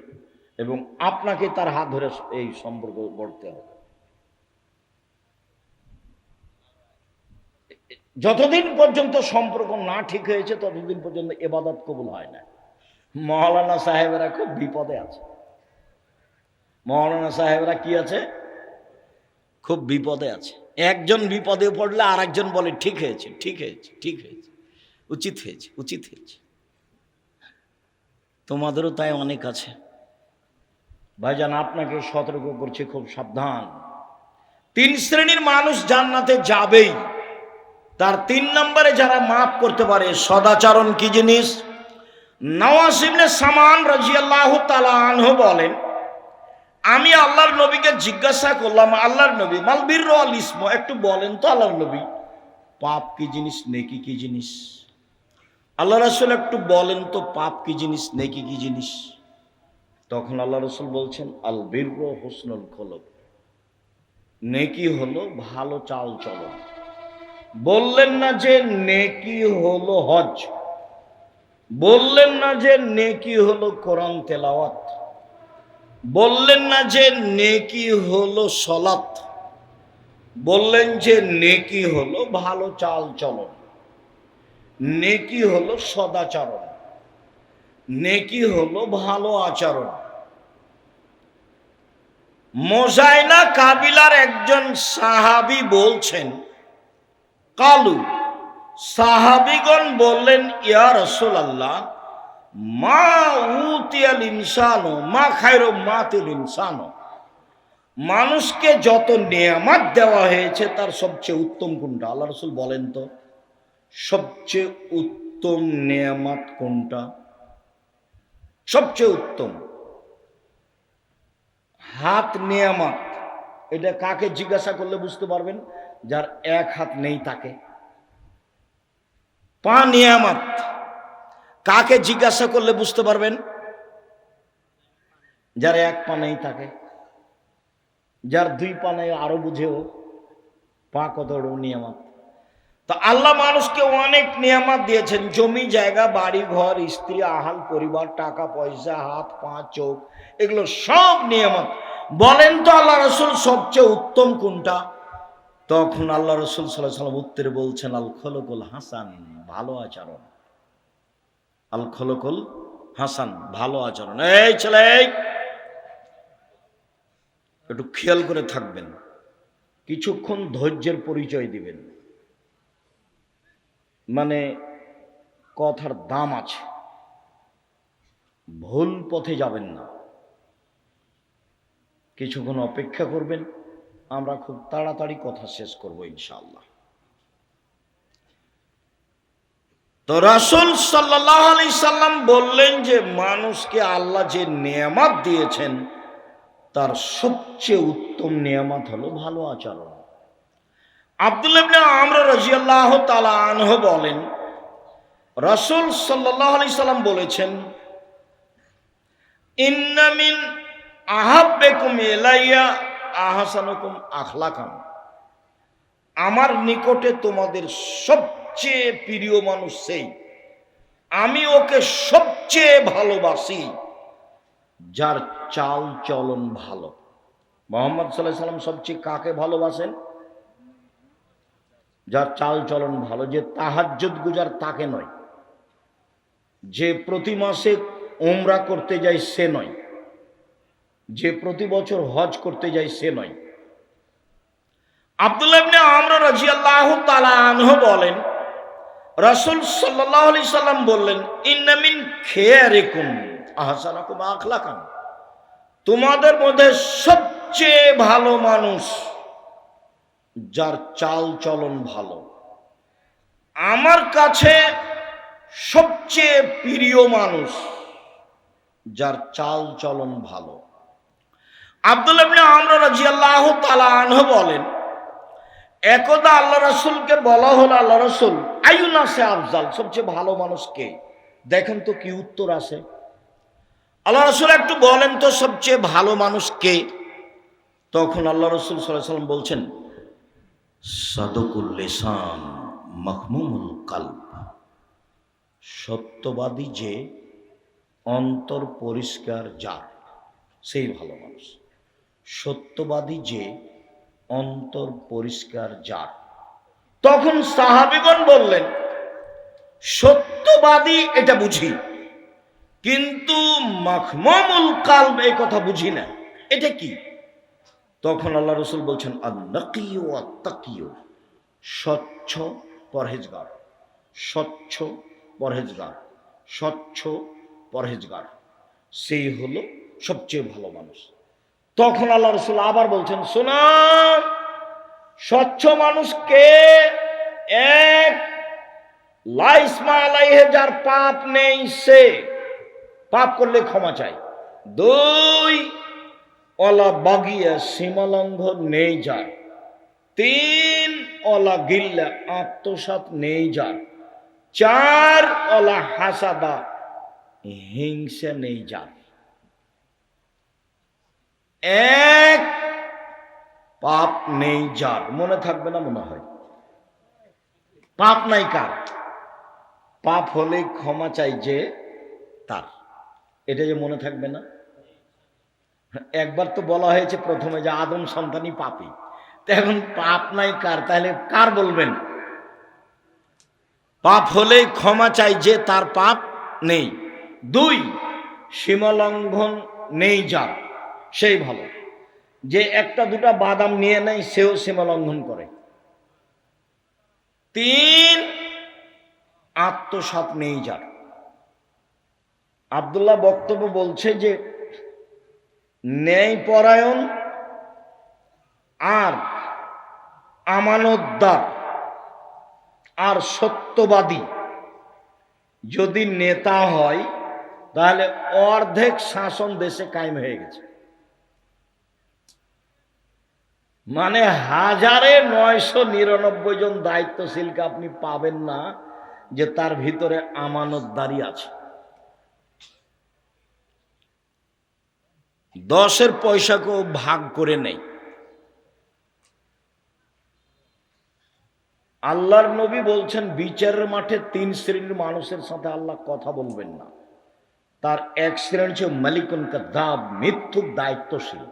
এবং আপনাকে তার হাত ধরে এই সম্পর্ক গড়তে হবে। যতদিন পর্যন্ত সম্পর্ক না ঠিক হয়েছে ততদিন পর্যন্ত ইবাদত কবুল হয় না। মৌলানা সাহেবেরা খুব বিপদে আছে। মৌলানা সাহেবরা কি আছে? খুব বিপদে আছে। একজন বিপদে পড়লে আর একজন বলে ঠিক হয়েছে, ঠিক হয়েছে, ঠিক হয়েছে, উচিত হয়েছে, উচিত হয়েছে। তোমাদেরও তাই অনেক আছে। ভাইজান আপনাকে সতর্ক করছে, খুব সাবধান। তিন শ্রেণীর মানুষ জান্নাতে যাবেই। তার 3 নম্বরে যারা মাফ করতে পারে। সদাচরণ কি জিনিস? নওয়াস ইবনে সামান রাদিয়াল্লাহু তাআলা আনহু বলেন, আমি আল্লাহর নবীকে জিজ্ঞাসা করলাম, আল্লাহর নবী, মাল বিররু ওয়াল ইসম, একটু বলেন তো আল্লাহর নবী, পাপ কি জিনিস, নেকি কি জিনিস? আল্লাহ রাসূল একটু বলেন তো, পাপ কি জিনিস, নেকি কি জিনিস? তখন আল্লাহ রাসূল বলছেন, আল বিররু হুসনুল খুলুক, নেকি হলো ভালো চাল চলন। বললেন না যে নেকি হলো হজ, বললেন না যে নেকি হলো কোরআন তেলাওয়াত, বললেন না যে নেকি হলো সালাত, বললেন যে নেকি হলো ভালো চাল চলন, নেকি হলো সদাচরণ, নেকি হলো ভালো আচরণ। মোজাইনা কাবিলার একজন সাহাবী বলছেন, কালু, সাহাবীগণ বললেন, ইয়া রাসূলুল্লাহ, মা উতিয়াল ইনসানু মা খায়রু মাতিল ইনসানু, মানুষকে যত নেয়ামত দেওয়া হয়েছে তার সবচেয়ে উত্তম কোনটা? আল্লাহ রাসূল বলেন তো, সবচেয়ে উত্তম নেয়ামত কোনটা? সবচেয়ে উত্তম হাত নেয়ামত। এটা কাকে জিজ্ঞাসা করলে বুঝতে পারবেন? যার এক হাত নেই তাকে। পা নিয়ামত, কাকে জিজ্ঞাসা করলে বুঝতে পারবেন? যার এক পা নেই তাকে। যার 2 পা নেই আরো বুঝেও, পা কত বড় নিয়ামত। তো আল্লাহ মানুষকে অনেক নিয়ামত দিয়েছেন, জমি জায়গা, বাড়ি ঘর, স্ত্রী, আহাল পরিবার, টাকা পয়সা, হাত পা চোখ, এগুলো সব নিয়ামত। বলেন তো আল্লাহ রাসূল সবচেয়ে উত্তম কোনটা? তখন আল্লাহ রাসূল সাল্লাল্লাহু আলাইহি ওয়াসাল্লাম উত্তরে বলছেন, আল খুলুকুল হাসান, ভালো আচরণ। আল খুলুকুল হাসান, ভালো আচরণ। এই ছেলে, একটু খেয়াল করে থাকবেন, কিছুক্ষণ ধৈর্যের পরিচয় দিবেন। মানে কথার দাম আছে, ভুল পথে যাবেন না। কিছুক্ষণ অপেক্ষা করবেন, আমরা খুব তাড়াতাড়ি কথা শেষ করব ইনশাআল্লাহ। তো রাসূল সাল্লাল্লাহু আলাইহি সাল্লাম বললেন যে মানুষকে আল্লাহ যে নেয়ামত দিয়েছেন তার সবচেয়ে উত্তম নেয়ামত হলো ভালো আচরণ। আব্দুল্লাহ ইবনে আমর রাদিয়াল্লাহু তাআলা আনহু বলেন, রাসূল সাল্লাল্লাহু আলাইহি সাল্লাম বলেছেন, ইন্না মিন আহাব্বিকুম ইলাইয়া আহসানুকুম আখলাকান। আমার নিকটে তোমাদের সবচেয়ে প্রিয় মানুষ সেই, আমি ওকে সবচেয়ে ভালোবাসি যার চাল চলন ভালো। মুহাম্মদ সাল্লাল্লাহু আলাইহি সাল্লাম সবচেয়ে কাকে ভালোবাসেন? যার চাল চলন ভালো। যে তাহাজ্জুদ গুজার তাকে নয়, যে প্রতি মাসে উমরা করতে যায় সে নয়, যে প্রতি বছর হজ করতে যায় সে নয়। আব্দুল্লাহ ইবনে আমর রাদিয়াল্লাহু তাআলা আনহু বলেন, রাসূল সাল্লাল্লাহু আলাইহি সাল্লাম বললেন, ইন্না মিন খিয়ারিকুম আহসানুকুম আখলাকান। তোমাদের মধ্যে সবচেয়ে ভালো মানুষ যার চাল চলন ভালো। আমার কাছে সবচেয়ে প্রিয় মানুষ যার চাল চলন ভালো। আব্দুল্লাহ ইবনে আমর রাদিয়াল্লাহু তাআলা আনহু বলেন, একদা আল্লাহ রাসূলকে বলা হলো, আল্লাহ রাসূল আইয়ুনাসে আফজাল, সবচেয়ে ভালো মানুষ কে? দেখেন তো কি উত্তর আসে। আল্লাহ রাসূল একটু বলেন তো সবচেয়ে ভালো মানুষ কে? তখন আল্লাহ রাসূল সাল্লাল্লাহু আলাইহি সাল্লাম বলছেন, সাদকুল লিসান মাহমুমুল কালব। সত্যবাদী যে, অন্তর পরিষ্কার যার, সেই ভালো মানুষ। সত্যবাদী যে, অন্তর পরিষ্কার যার। তখন সাহাবীগণ বললেন, সত্যবাদী এটা বুঝি, কিন্তু মাহমুমুল কালব এই কথা বুঝি না, এটা কি? তখন আল্লাহ রাসূল বলছেন, আন-নাকিয়ু ওয়াত-তাকিয়ু, স্বচ্ছ পরহেজগার, স্বচ্ছ পরহেজগার, স্বচ্ছ পরহেজগার, সেই হলো সবচেয়ে ভালো মানুষ। তখন আল্লাহ রাসূল আবার বলছেন, শোনো, স্বচ্ছ মানুষ কে? এক, লা ইসমা আলাইহি, যার পাপ নেই সে, পাপ করলে ক্ষমা চায়। দুই, ওয়ালা বাগিয়া, সীমালঙ্ঘন নেই যার। তিন, ওয়ালা গিল্লা, আত্মসাৎ নেই যার। চার, ওয়ালা হাসাদা, হিংসা নেই যার। এক, পাপ নেই যার। মনে থাকবে না মনে হয়? পাপ নাই কার? পাপ হলে ক্ষমা চাই যে তার, এটা যে মনে থাকবে না? একবার তো বলা হয়েছে প্রথমে যে আদম সন্তানই পাপী, তো এখন পাপ নাই কার, তাহলে কার বলবেন? পাপ হলে ক্ষমা চাই যে তার পাপ নেই। দুই, সীমালঙ্ঘন নেই যার, সেই ভালো। যে একটা দুটা বাদাম নিয়ে নেয় সেও সীমালঙ্ঘন করে। তিন, আত্মসাৎ নেই যার। আব্দুল্লাহ বক্তব্য বলছে যে ন্যায়পরায়ণ আর আমানতদার আর সত্যবাদী যদি নেতা হয় তাহলে অর্ধেক শাসন দেশে কায়েম হয়ে গেছে। মানে 1999 জন দায়িত্বশীলকে আপনি পাবেন না যে তার ভিতরে আমানতদারি আছে। 10-এর পয়সাকেও ভাগ করে নেই। আল্লাহর নবী বলছেন, বিচারের মাঠে 3 শ্রেণীর মানুষের সাথে আল্লাহ কথা বলবেন না। তার এক শ্রেণী হচ্ছে মালিকুন কাযাব, মিথ্যুক দায়িত্বশীল।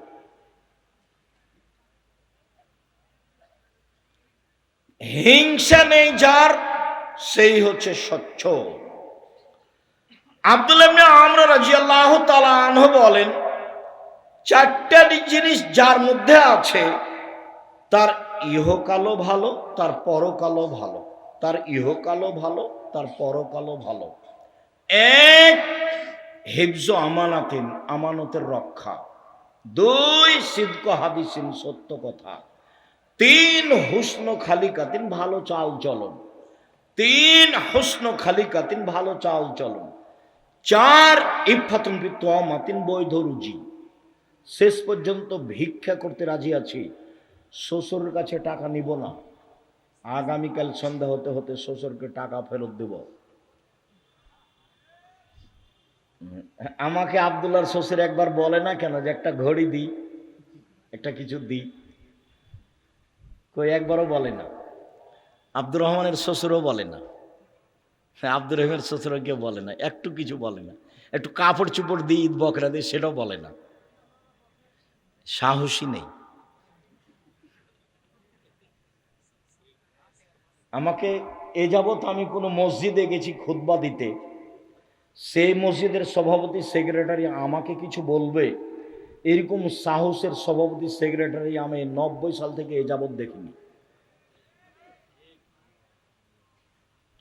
হিংসা নেই যার, সেই হচ্ছে স্বচ্ছ। আব্দুল্লাহ ইবনে আমর রাদিয়াল্লাহু তাআলা আনহু বলেন, 4টা জিনিস যার মধ্যে আছে তার ইহকালও ভালো, তার পরকালও ভালো। তার ইহকালও ভালো, তার পরকালও ভালো। এক, হিফজ আমানাতিন, আমানতের রক্ষা। 2, সিদক হাদিসিন, সত্য কথা। 3, হুসন খালিকাতিন, ভালো চাল চলন। তিন হুসন খালিকাতিন, ভালো চাল চলন। চার ইফাতুন বিতওয়ামাতিন, বৈধ রুজি। শেষ পর্যন্ত ভিক্ষা করতে রাজি আছি, শ্বশুরের কাছে টাকা নিব না, আগামীকাল সন্ধ্যা হতে হতে শ্বশুরকে টাকা ফেরত দেব। আমাকে আব্দুল্লাহর শ্বশুর একবার বলে না কেন যে একটা ঘড়ি দিই, একটা কিছু দিই? কই একবারও বলে না। আব্দুর রহমানের শ্বশুরও বলে না, আব্দুর রহমানের শ্বশুরও কেউ বলে না, একটু কিছু বলে না। একটু কাপড় চুপড় দিই, ঈদ বকরা দিই, সেটাও বলে না। সাহসী নেই। আমাকে এ যাবৎ আমি কোনো মসজিদে গেছি খুতবা দিতে, সেই মসজিদের সভাপতি সেক্রেটারি আমাকে কিছু বলবে এরকম সাহসের সভাপতি সেক্রেটারি আমি 90 সাল থেকে এ যাবৎ দেখিনি।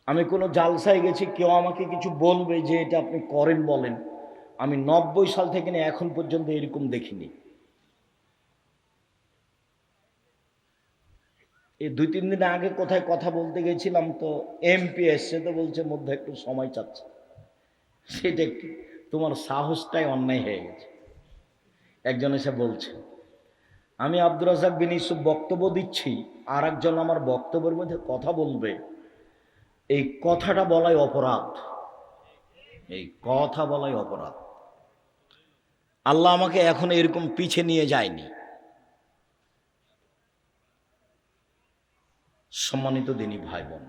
আমি কোনো জালসায় গেছি, কেউ আমাকে কিছু বলবে যে এটা আপনি করেন বলেন, আমি 90 সাল থেকে নিয়ে এখন পর্যন্ত এরকম দেখিনি। এই 2-3 দিন আগে কোথায় কথা বলতে গেছিলাম, তো এমপি এসছে, তো বলছে মধ্যে একটু সময় চাচ্ছে। সেটা একটু তোমার সাহসটাই অন্যায় হয়ে গেছে। একজন এসে বলছে আমি আব্দুর রাজ্জাক বিন ইউসুফ বক্তব্য দিচ্ছি, আর একজন আমার বক্তব্যের মধ্যে কথা বলবে, এই কথাটা বলাই অপরাধ, এই কথা বলাই অপরাধ। আল্লাহ আমাকে এখন এরকম পিছে নিয়ে যায়নি। সম্মানিত দিনী ভাই বোন,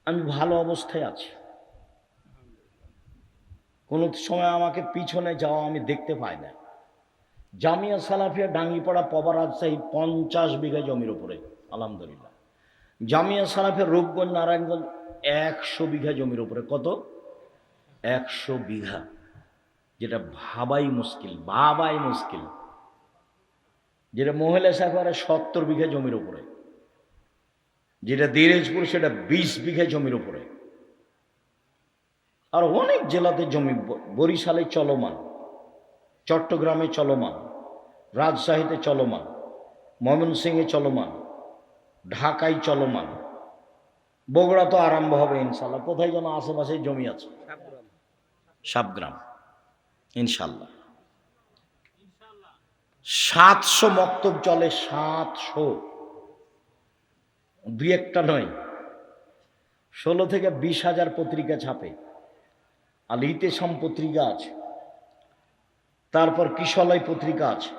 আমি ভালো অবস্থায় আছি। কোনো সময় আমাকে পিছনে যাওয়া আমি দেখতে পাই না। জামিয়া সালাফিয়া ডাঙ্গিপাড়া পবা রাজশাহী 50 বিঘা জমির উপরে, আলহামদুলিল্লাহ। জামিয়া সালাফিয়া রূপগঞ্জ নারায়ণগঞ্জ 100 বিঘা জমির উপরে। কত? 100 বিঘা, যেটা ভাবাই মুশকিল, ভাবাই মুশকিল। যেটা মহিলা সাহেবের 70 বিঘা জমির উপরে, যেটা দিনাজপুর সেটা 20 বিঘা জমির উপরে। আর অনেক জেলাতে জমি, বরিশালে চলমান, চট্টগ্রামে চলমান, রাজশাহীতে চলমান, ময়মনসিংহে চলমান, ঢাকায় চলমান, বগুড়া তো আরম্ভ হবে ইনশাল্লাহ। কোথায় যেন আশেপাশে জমি আছে, সাবগ্রাম, ইনশাল্লাহ। 700 মক্তব চলে, 700, 2-1টা নয়, 16 থেকে 20,000 পত্রিকা ছাপে। আল ইতেসাম পত্রিকা আছে, তারপর কিশলয় পত্রিকা আছে,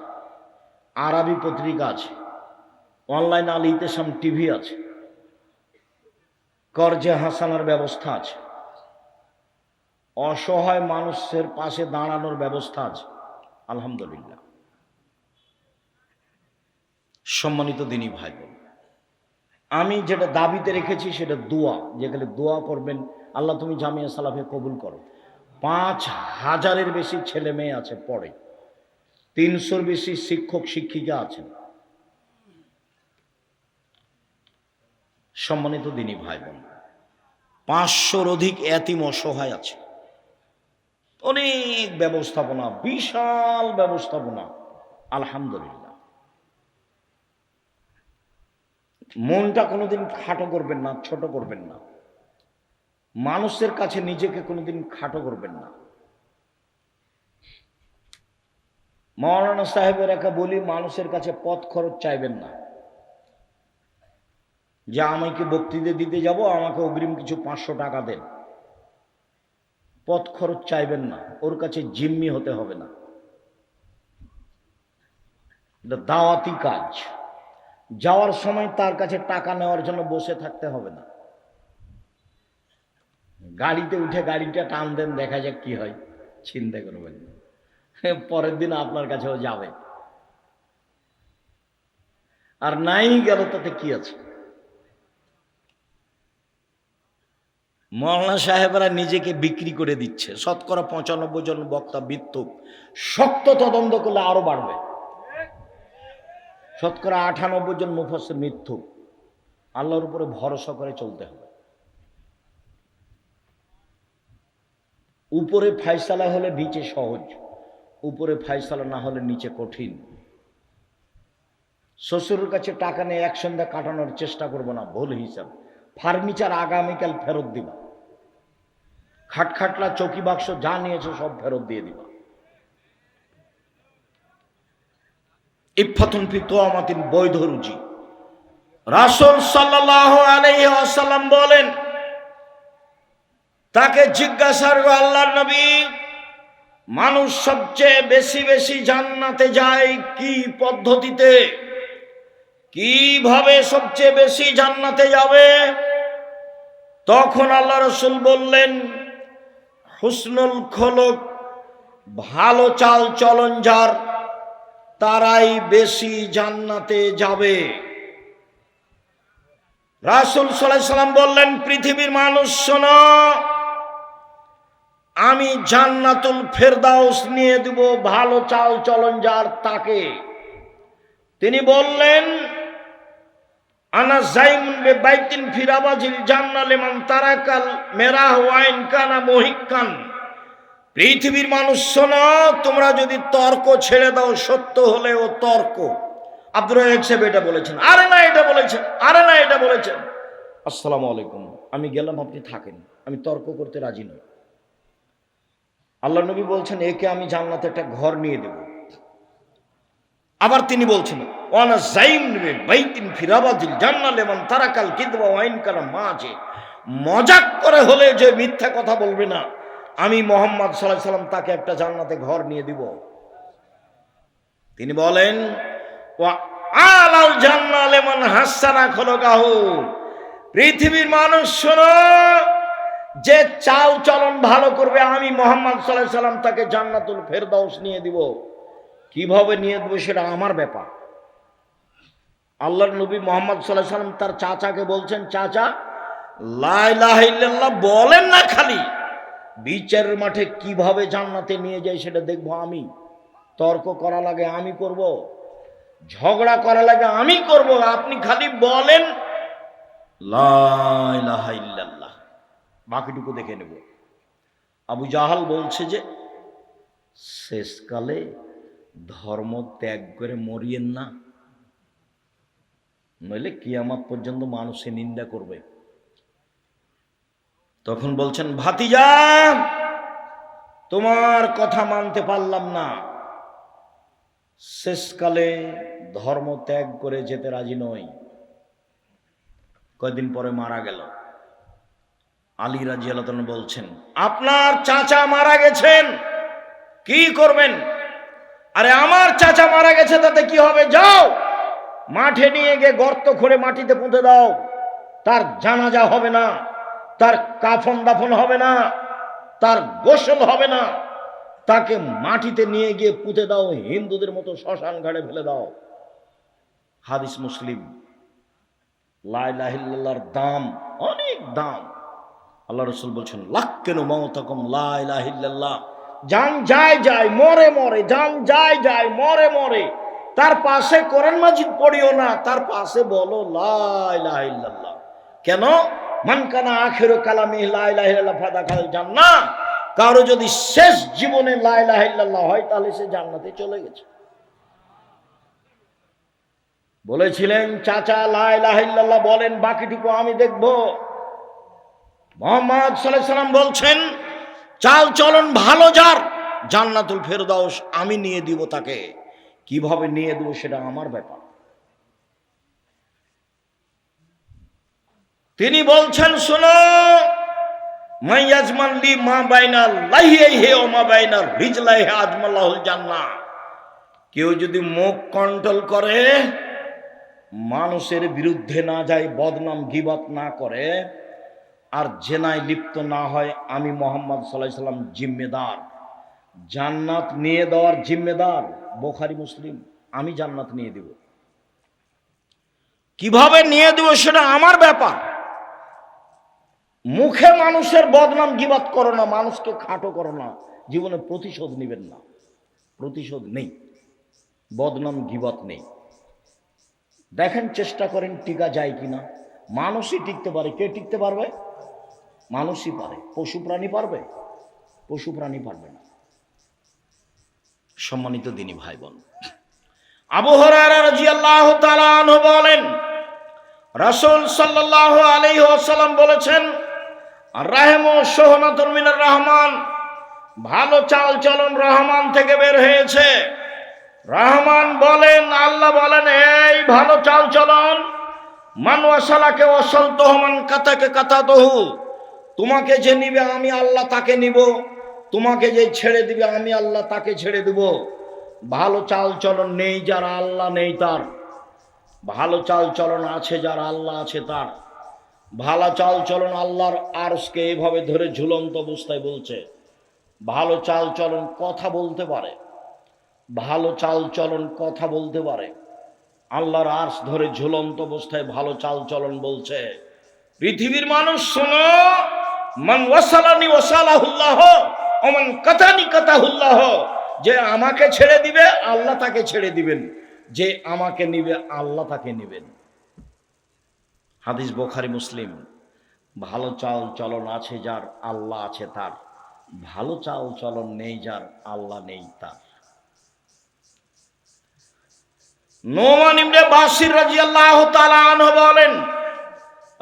আরবি পত্রিকা আছে, অনলাইন আল ইতেসাম টিভি আছে, করজে হাসানার ব্যবস্থা আছে, অসহায় মানুষের পাশে দাঁড়ানোর ব্যবস্থা আছে, আলহামদুলিল্লাহ। সম্মানিত দিনী ভাই বোন, আমি যেটা দাবিতে রেখেছি সেটা দোয়া, যেখানে দোয়া করবেন আল্লাহ তুমি জামিয়া সালাফে কবুল করো। 5,000-এর বেশি ছেলে মেয়ে আছে পড়ে, 300-র বেশি শিক্ষক শিক্ষিকা আছেন। সম্মানিত দিনী ভাই বোন, 500-র অধিক এতিম অসহায় আছে। অনেক ব্যবস্থাপনা, বিশাল ব্যবস্থাপনা, আলহামদুলিল্লাহ। মনটা কোনোদিন খাটো করবেন না, ছোট করবেন না। মানুষের কাছে নিজেকে কোনোদিন খাটো করবেন না। মাওলানা সাহেবের একা বলি, মানুষের কাছে পথ খরচ চাইবেন না, যে আমাকে বক্তৃতা দিতে যাব, আমাকে অগ্রিম কিছু 500 টাকা দেন। পথ খরচ চাইবেন না, ওর কাছে জিম্মি হতে হবে না। এটা দাওয়াতি কাজ। যাওয়ার সময় তার কাছে টাকা নেওয়ার জন্য বসে থাকতে হবে না। গাড়িতে উঠে গাড়িটা টান দেন, দেখা যাক কি হয়, চিন্তা করবেন, পরের দিন আপনার কাছেও যাবে। আর নাই গেল তাতে কি আছে? মাওলানা সাহেবরা নিজেকে বিক্রি করে দিচ্ছে। শতকরা 95 জন বক্তা মিথ্যুক, শক্ত তদন্ত করলে আরো বাড়বে। শতকরা 98 জন মুফাসসির মিথ্যুক। আল্লাহর উপরে ভরসা করে চলতে হবে। উপরে ফায়সালা হলে নিচে সহজ, উপরে ফায়সালা না হলে নিচে কঠিন। শ্বশুরের কাছে টাকা নিয়ে এক সন্ধ্যা কাটানোর চেষ্টা করবো না, ভুল হিসাব। ফার্নিচার আগামীকাল ফেরত দিবা, খাটখাটলা চৌকি বাক্স যা নিয়েছো সব ফেরত দিয়ে দিবা। ইফাতুন ফি তুআমাতিন, বৈধ রুজি। রাসূল সাল্লাল্লাহু আলাইহি ওয়াসাল্লাম বলেন, তাকে জিজ্ঞাসা করল, আল্লাহর নবী, মানুষ সবচেয়ে বেশি বেশি জান্নাতে যায় কি পদ্ধতিতে, কিভাবে সবচেয়ে বেশি জান্নাতে যাবে? তখন আল্লাহ রাসূল বললেন, হুসনুল খুলুক, ভালো চাল চলন যার, তারাই বেশি জান্নাতে যাবে। রাসূল সাল্লাল্লাহু আলাইহি ওয়াসাল্লাম বললেন, পৃথিবীর মানুষ শোনো, আমি জান্নাতুল ফেরদাউস নিয়ে দেব ভালো চাল চলন যার তাকে। তিনি বললেন, আনা জাইমুন বিবাইতিন ফি রাবাজিল জান্নাহ লিমান তারাকাল মেরাহ ওয়া ইন কানা মুহিক্কান। পৃথিবীর মানুষ শোনো, তোমরা যদি তর্ক ছেড়ে দাও, সত্য হলেও তর্ক। আব্দুর রাজ্জাক সাহেব এটা বলেছেন, আরে না এটা বলেছেন, আরে না এটা বলেছেন। আসসালামু আলাইকুম, আমি গেলাম, আপনি থাকেন, আমি তর্ক করতে রাজি নই। আল্লাহ নবী বলছেন, একে আমি জান্নাতে একটা ঘর নিয়ে দেব। আবার তিনি বলছেন, ওয়ানা জাইম বাইতিন ফি রাবাজিল জান্নাহ লিমান তারাকাল কিদবা ওয়া ইন কানা মাজি। মজাক করে হলে যে মিথ্যা কথা বলবে না, আমি মুহাম্মদ সাল্লাল্লাহু আলাইহি সাল্লাম তাকে একটা জান্নাতে ঘর নিয়ে দিব। তিনি বলেন, ওয়া আলাল জান্নাহ লিমান হাসানা খুলুকাহু। পৃথিবীর মানুষ শোনো, যে চাল চলন ভালো করবে, আমি মুহাম্মদ সাল্লাল্লাহু আলাইহি সাল্লাম তাকে জান্নাতুল ফেরদাউস নিয়ে দিব। কিভাবে নিয়ে দেব সেটা আমার ব্যাপার। আল্লাহর নবী মুহাম্মদ সাল্লাল্লাহু আলাইহি সাল্লাম তার চাচাকে বলছেন, চাচা লা ইলাহা ইল্লাল্লাহ বলেন না, খালি বিচারের মাঠে কিভাবে জান্নাতে নিয়ে যায় সেটা দেখবো আমি। তর্ক করা লাগে আমি করব, ঝগড়া করা লাগে আমি করব, আপনি খালি বলেন লা ইলাহা ইল্লাল্লাহ, বাকিটুকু দেখে নেব। আবু জাহাল বলছে যে শেষকালে ধর্ম ত্যাগ করে মরিয়েন না, নইলে কিয়ামত পর্যন্ত মানুষে নিন্দা করবে। তখন বলছেন, ভাতিজা তোমার কথা মানতে পারলাম না, শেষকালে ধর্ম ত্যাগ করে যেতে রাজি নই। কয়েকদিন পরে মারা গেল। আলী রাদিয়াল্লাহু তাআলা বলছেন, আপনার চাচা মারা গেছেন, কি করবেন? আরে আমার চাচা মারা গেছে, তাতে কি হবে, যাও মাঠে নিয়ে গিয়ে গর্ত খুঁড়ে মাটিতে পুঁতে দাও, তার জানাজা হবে না, তার কাফন দাফন হবে না, তার গোসল হবে না, তাকে মাটিতে নিয়ে গিয়ে পুঁতে দাও, হিন্দুদের মতো শ্মশান ঘাটে ফেলে দাও। হাদিস মুসলিম। লা ইলাহা ইল্লাল্লাহর দাম অনেক দাম। আল্লাহ রাসূল বলছেন, লাক্কিনু মাউতাকুম লা ইলাহা ইল্লাল্লাহ। জান যায় যায় মরে মরে, জান যায় যায় মরে মরে, তার পাশে কোরআন মাজিদ পড়িও না, তার পাশে বলো লা ইলাহা ইল্লাল্লাহ। কেন? মান কানা আখিরু কালামিহি লা ইলাহা ইল্লাল্লাহ ফাদাখাল জান্নাহ। কারো যদি শেষ জীবনে লা ইলাহা ইল্লাল্লাহ হয়, তাহলে সে জান্নাতে চলে গেছে। বলেছিলেন, চাচা লা ইলাহা ইল্লাল্লাহ বলেন, বাকিটুকু আমি দেখব। মুহাম্মদ সাল্লাল্লাহু আলাইহি সাল্লাম বলছেন, চাল চলন ভালো যার, জান্নাতুল ফেরদাউস আমি নিয়ে দিব তাকে। কিভাবে নিয়ে দেব সেটা আমার ব্যাপার। তিনি বলছেন, শোনো, মাইয়াজমান লি মা বাইনা লাহিহি ওয়া মা বাইনা রিজলাইহি আজমাল্লাহুল জান্নাহ। কেউ যদি মুখ কন্ট্রোল করে, মানুষের বিরুদ্ধে না যায়, বদনাম গীবত না করে, আর জেনায় লিপ্ত না হয়, আমি মুহাম্মদ সাল্লাল্লাহু আলাইহি সাল্লাম জিম্মেদার, জান্নাত নিয়ে দেওয়ার জিম্মেদার। বুখারী মুসলিম। আমি জান্নাত নিয়ে দেব। কিভাবে নিয়ে দেব সেটা আমার ব্যাপার। মুখে মানুষের বদনাম গীবত করো না, মানুষকে খাটো করো না, জীবনে প্রতিশোধ নেবেন না। প্রতিশোধ নেই, বদনাম গীবত নেই। দেখেন, চেষ্টা করেন টিকা যায় কিনা। মানুষই টিকতে পারে, কে টিকতে পারবে? মানুষই পারে। পশু প্রাণী পারবে? পশু প্রাণী পারবে না। সম্মানিত দিনী ভাই বোন, আবু হুরায়রা রাদিয়াল্লাহু তাআলা আনহু বলেন, রাসূল সাল্লাল্লাহু আলাইহি ওয়াসাল্লাম বলেছেন, রাহমু সোহনাতুন মিনার রহমান, ভালো চাল চলন রহমান থেকে বের হয়েছে। রহমান বলেন, আল্লাহ বলেন, এই ভালো চাল চলন, মান ওয়াসালাকে ওয়াসালতুহু, মান কাতাকে কাতাতুহু, তোমাকে যে নিবে আমি আল্লাহ তাকে নিব, তোমাকে যে ছেড়ে দিবে আমি আল্লাহ তাকে ছেড়ে দিব। ভালো চাল চলন নেই যার আল্লাহ নেই তার, ভালো চাল চলন আছে যার আল্লাহ আছে তার। ভালো চাল চলন আল্লাহর আরশকে এভাবে ধরে ঝুলন্ত অবস্থায় বলছে। ভালো চাল চলন কথা বলতে পারে, ভালো চাল চলন কথা বলতে পারে। আল্লাহর আরশ ধরে ঝুলন্ত অবস্থায় ভালো চাল চলন বলছে, পৃথিবীর মানুষ শোনো, মান ওয়াসালানি ওয়াসালাহুল্লাহ ওয়া মান কাতানি কাতাহুল্লাহ, যে আমাকে ছেড়ে দিবে আল্লাহ তাকে ছেড়ে দিবেন, যে আমাকে নিবে আল্লাহ তাকে নিবেন। হাদিস বুখারী মুসলিম। ভালো চাল চলন আছে যার আল্লাহ আছে তার, ভালো চাল চলন নেই যার আল্লাহ নেই তার। নোমান ইবনে বাশির রাদিয়াল্লাহু তাআলা আনহু বলেন,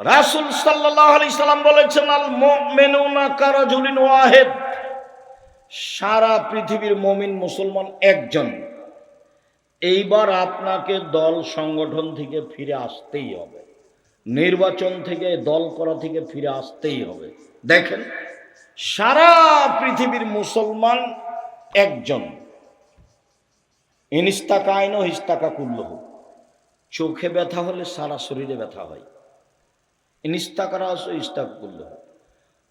রাসূল সাল্লাল্লাহু আলাইহি সাল্লাম বলেছেন, আল মুমিনুনা কারাজুলিন ওয়াহিদ, সারা পৃথিবীর মুমিন মুসলমান একজন। এইবার আপনাকে দল সংগঠন থেকে ফিরে আসতেই হবে, নির্বাচন থেকে দল করা থেকে ফিরে আসতেই হবে। দেখেন, সারা পৃথিবীর মুসলমান একজন। ইনস্তাকাইন ও হিস্তাকা কুল্লহ, চোখে ব্যথা হলে সারা শরীরে ব্যথা হয়। ইনস্তাকারা ইস্তাকা কুল্লহ,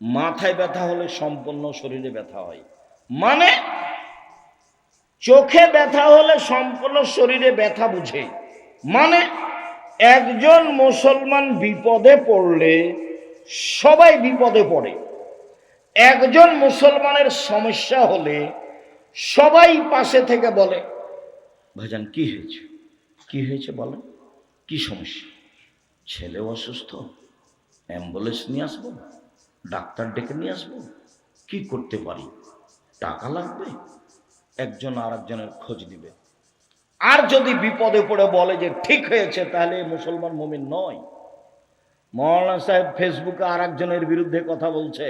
মাথায় ব্যথা হলে সম্পূর্ণ শরীরে ব্যথা হয়। মানে চোখে ব্যথা হলে সম্পূর্ণ শরীরে ব্যথা বুঝে। মানে একজন মুসলমান বিপদে পড়লে সবাই বিপদে পড়ে। একজন মুসলমানের সমস্যা হলে সবাই পাশে থেকে বলে, ভাইজান কি হয়েছে, কি হয়েছে বলেন, কি সমস্যা? ছেলে অসুস্থ, অ্যাম্বুলেন্স নিয়ে আসবো, ডাক্তার ডেকে নিয়ে আসবো, কি করতে পারি, টাকা লাগবে, একজন আর একজনের খোঁজ দিবে। আর যদি বিপদে পড়ে বলে যে ঠিক হয়েছে, তাহলে মুসলমান মুমিন নয়। মৌলানা সাহেব ফেসবুকে আর একজনের বিরুদ্ধে কথা বলছে,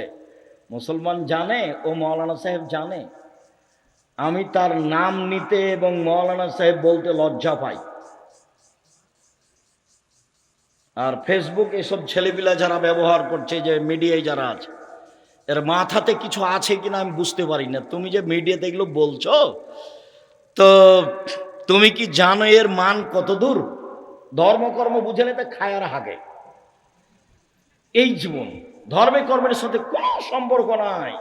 মুসলমান জানে ও মৌলানা সাহেব জানে। আমি তার নাম নিতে এবং মৌলানা সাহেব বলতে লজ্জা পাই। আর ফেসবুক এসব ছেলেপিলা যারা ব্যবহার করছে, যে মিডিয়ায় যারা আছে, এর মাথাতে কিছু আছে কিনা আমি বুঝতে পারি না। তুমি যে মিডিয়াতে এগুলো বলছো, তো তুমি কি জানো এর মান কত দূর? ধর্মকর্ম বুঝে নিতে খায় আর হাগে। এই জীবন ধর্মে কর্মের সাথে কোনো সম্পর্ক নাই।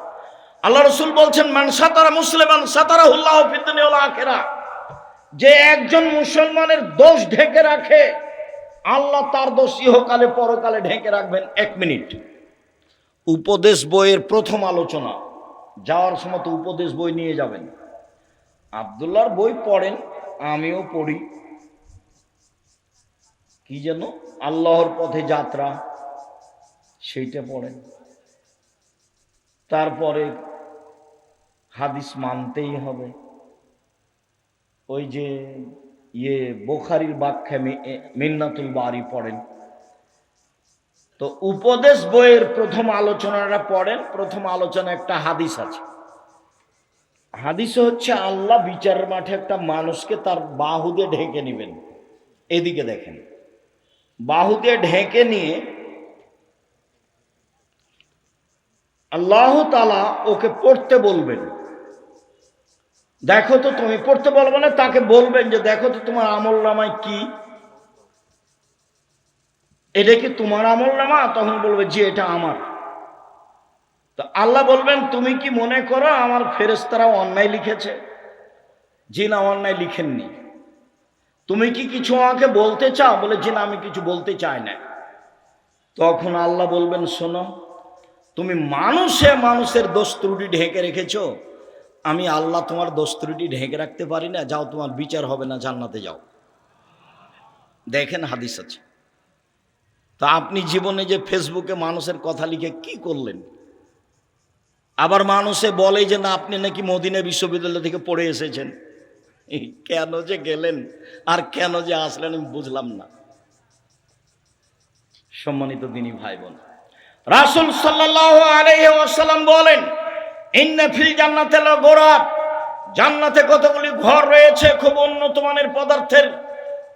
আল্লাহ রাসূল বলছেন, মান সাতারা মুসলিমান সাতারাহুল্লাহু ফিদ দুনিয়া ওয়াল আখিরাহ, যে একজন মুসলমানের দোষ ঢেকে রাখে, আল্লাহ তার দোষ ইহকালে পরকালে ঢেকে রাখবেন। 1 মিনিট, উপদেশ বইয়ের প্রথম আলোচনা, যাওয়ার সময় তো উপদেশ বই নিয়ে যাবেন। আব্দুল্লাহর বই পড়েন, আমিও পড়ি। কি যেন আল্লাহর পথে যাত্রা, সেইটা পড়েন। তারপরে হাদিস মানতেই হবে। ওই যে বুখারীর ব্যাখ্যা মিন্নাতুল বারী পড়েন। তো উপদেশ বইয়ের প্রথম আলোচনাটা পড়েন। প্রথম আলোচনা একটা হাদিস আছে। হাদিস হচ্ছে, আল্লাহ বিচারের মাঠে একটা মানুষকে তার বাহু দিয়ে ঢেকে নেবেন। এদিকে দেখেন, বাহু দিয়ে ঢেকে নিয়ে আল্লাহ তাআলা ওকে পড়তে বলবেন। দেখো তো, তুমি পড়তে বলবে না, তাকে বলবেন যে দেখো তো তোমার আমলনামায় কি, এটা কি তোমার আমলনামা? তখন বলবে জি এটা আমার। তো আল্লাহ বলবেন, তুমি কি মনে করো আমার ফেরেশতারা অন্যায় লিখেছে? জি না, অন্যায় লিখেননি। তুমি কি কিছু আমাকে বলতে চাও? বলে জি না, আমি কিছু বলতে চাই না। তখন আল্লাহ বলবেন, শোনো, তুমি মানুষের দোষ ত্রুটি ঢেকে রেখেছো, আমি আল্লাহ তোমার দোষ ত্রুটি ঢেকে রাখতে পারি না, যাও তোমার বিচার হবে না, জান্নাতে যাও। দেখেন হাদিস আছে। তা আপনি জীবনে যে ফেসবুকে মানুষের কথা লিখে কি করলেন? আবার মানুষে বলে যে না, আপনি নাকি মদিনা বিশ্ববিদ্যালয় থেকে পড়ে এসেছেন। কেন যে গেলেন আর কেন যে আসলেন আমি বুঝলাম না। সম্মানিত দিনী ভাই বোন, রাসূল সাল্লাল্লাহু আলাইহি ওয়াসাল্লাম বলেন, ইন্না ফিল জান্নাতি লাগুরাব, জান্নাতে কতগুলি ঘর রয়েছে খুব উন্নত মানের পদার্থের,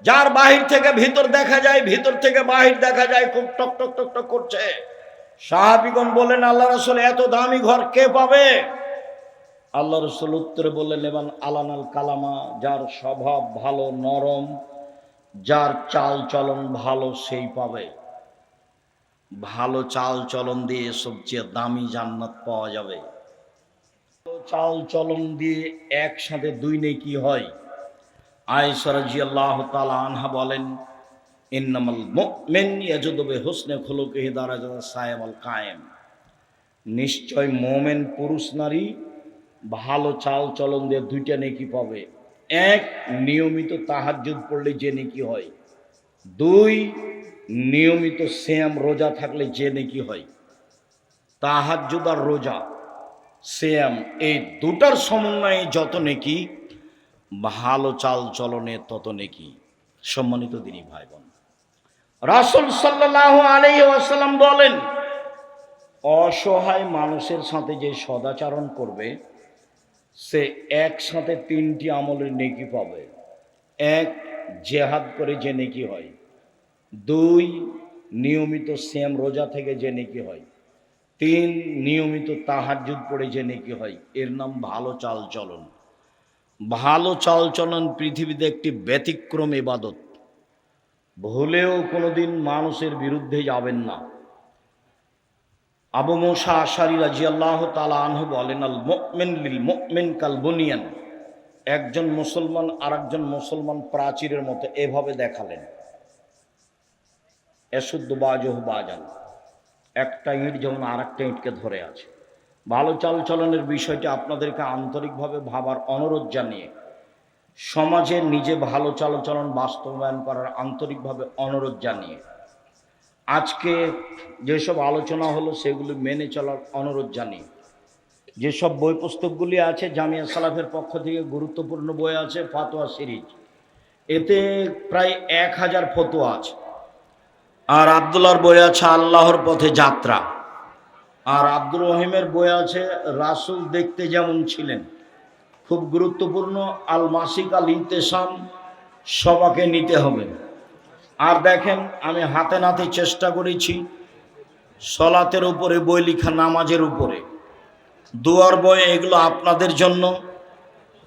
যার বাহির থেকে ভিতর দেখা যায়, ভিতর থেকে বাহির দেখা যায়, খুব টক টক টক টক করছে। সাহাবীগণ বলেন, আল্লাহ রাসূল এত দামি ঘর কে পাবে? আল্লাহ রাসূল উত্তরে বললেন, এবার আলানাল কালামা, যার স্বভাব ভালো নরম, যার চাল চলন ভালো সেই পাবে। ভালো চাল চলন দিয়ে সবচেয়ে দামি জান্নাত পাওয়া যাবে। চাল চলন দিয়ে একসাথে দুই নেকি হয়। আয়েশা রাদিয়াল্লাহু তাআলা আনহা বলেন, ইন্নামাল মুমিন ইয়াজুদু বিহুসনি খুলুকিহি দারাজাত সায়ামাল কায়েম, নিশ্চয় মুমিন পুরুষ নারী ভালো চাল চলন দিয়ে দুইটা নেকি পাবে। এক, নিয়মিত তাহাজ্জুদ পড়লে যে নেকি হয়। দুই, নিয়মিত সিয়াম রোজা থাকলে যে নেকি হয়। তাহাজ্জুদ আর রোজা, সিয়াম, এই দুটার সমন্বয়ে যত নেকি, ভালো চাল চলনে তত নেকি। সম্মানিত দিনী ভাই বোন, রাসূল সাল্লাল্লাহু আলাইহি ওয়াসাল্লাম বলেন, অসহায় মানুষের সাথে যে সদাচরণ করবে সে একসাথে তিনটি আমলের নেকি পাবে। এক, জিহাদ করে যে নেকি হয়। দুই, নিয়মিত সিয়াম রোজা থেকে যে নেকি হয়। তিন, নিয়মিত তাহাজ্জুদ পড়ে যে নেকি হয়। এর নাম ভালো চাল চলন। ভালো চাল চলন পৃথিবীতে একটি ব্যতিক্রম ইবাদত। ভুলেও কোনোদিন মানুষের বিরুদ্ধে যাবেন না। আবু মুসা আশআরী রাদিয়াল্লাহু তাআলা আনহু বলেন, আল মুমিন লিল মুমিন কাল বুনিয়ান, একজন মুসলমান আরেকজন মুসলমান প্রাচীরের মতো, এভাবে দেখালেন। এসুদ্দু বাজুহু বাজান, একটা ইঁট যেমন আরেকটা ইঁটকে ধরে আছে। ভালো চাল চলনের বিষয়টি আপনাদেরকে আন্তরিকভাবে ভাবার অনুরোধ জানিয়ে, সমাজে নিজে ভালো চাল চলন বাস্তবায়ন করার আন্তরিকভাবে অনুরোধ জানিয়ে, আজকে যেসব আলোচনা হলো সেগুলি মেনে চলার অনুরোধ জানিয়ে, যেসব বই পুস্তকগুলি আছে জামিয়া সালাফের পক্ষ থেকে গুরুত্বপূর্ণ বই আছে ফাতোয়া সিরিজ, এতে প্রায় 1000 ফতোয়া আছে। আর আব্দুল্লাহর বই আছে আল্লাহর পথে যাত্রা। আর আব্দুর রহিমের বই আছে রাসূল দেখতে যেমন ছিলেন, খুব গুরুত্বপূর্ণ, আল মাসিক আল ইনতেসাম, সবাকে নিতে হবে। আর দেখেন, আমি হাতে নাতে চেষ্টা করেছি সলাতের উপরে বই লেখা, নামাজের উপরে, দুয়ার বই, এগুলো আপনাদের জন্য,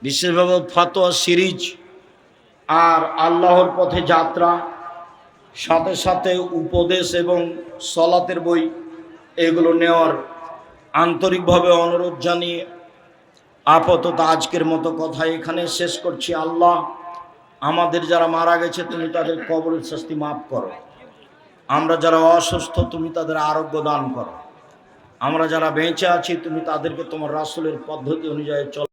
বিশেষভাবে ফাতোয়া সিরিজ আর আল্লাহর পথে যাত্রা, সাথে সাথে উপদেশ এবং সলাতের বই, এগুলো নেওয়ার আন্তরিকভাবে অনুরোধ জানিয়ে আপাতত আজকের মতো কথা এখানে শেষ করছি। আল্লাহ আমাদের যারা মারা গেছে তুমি তাদের কবরের শাস্তি মাফ করো। আমরা যারা অসুস্থ তুমি তাদের আরোগ্য দান করো। আমরা যারা বেঁচে আছি তুমি তাদেরকে তোমার রাসূলের পদ্ধতি অনুযায়ী চল